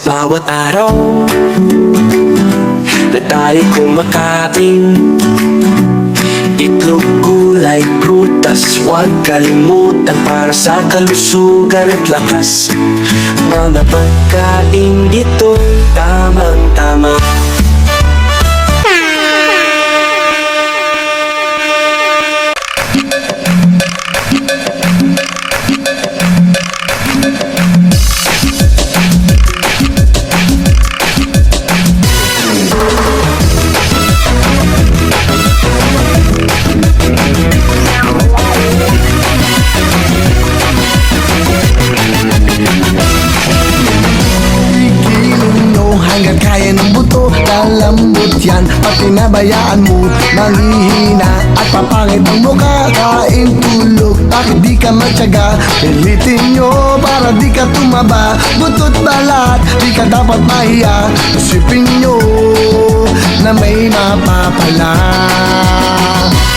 Bawat araw na tayo kumakain, itlog, gulay, prutas, huwag kalimutan para sa kalusugan at lakas. Mga pagkain dito, tamang-tama. Hanggang kaya ng buto, lalambot yan. Pag pinabayaan mo, manghihina at papangit ang mukha. Kain, tulog, bakit di ka matyaga? Pilitin nyo para di ka tumaba. Butot balat, di ka dapat mahiya. Isipin nyo na may mapapala.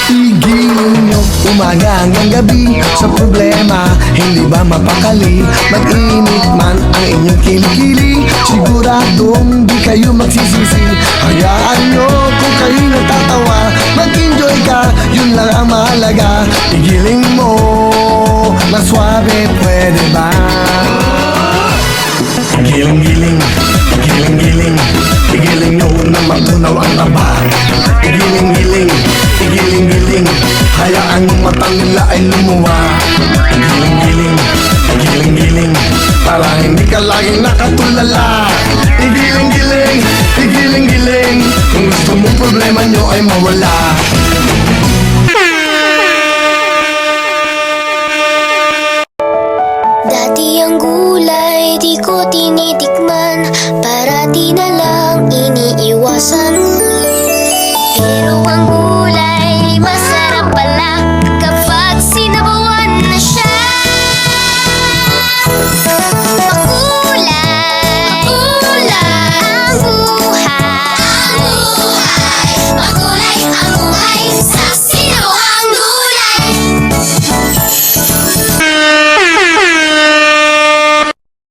Igilin nyo umaga hanggang gabi sa problema, hindi ba mapakali? Mag-init man ang inyong kilikili, siguradong di kayo magsisisi. Hayaan nyo kung kayo natatawa, mag-enjoy ka, yun lang ang mahalaga. Igiling mo na swabe, pwede ba? Giling-giling, giling-giling, igiling nyo na matunaw ang taba. Igiling-giling, igiling-giling, hayaan mong mata nila ay lumuwa. Igiling-giling, igiling-giling, para hindi ka laging nakatulala. Igiling-giling, igiling-giling, kung gusto mong problema nyo ay mawala. Dati ang gulay di ko tinitikman,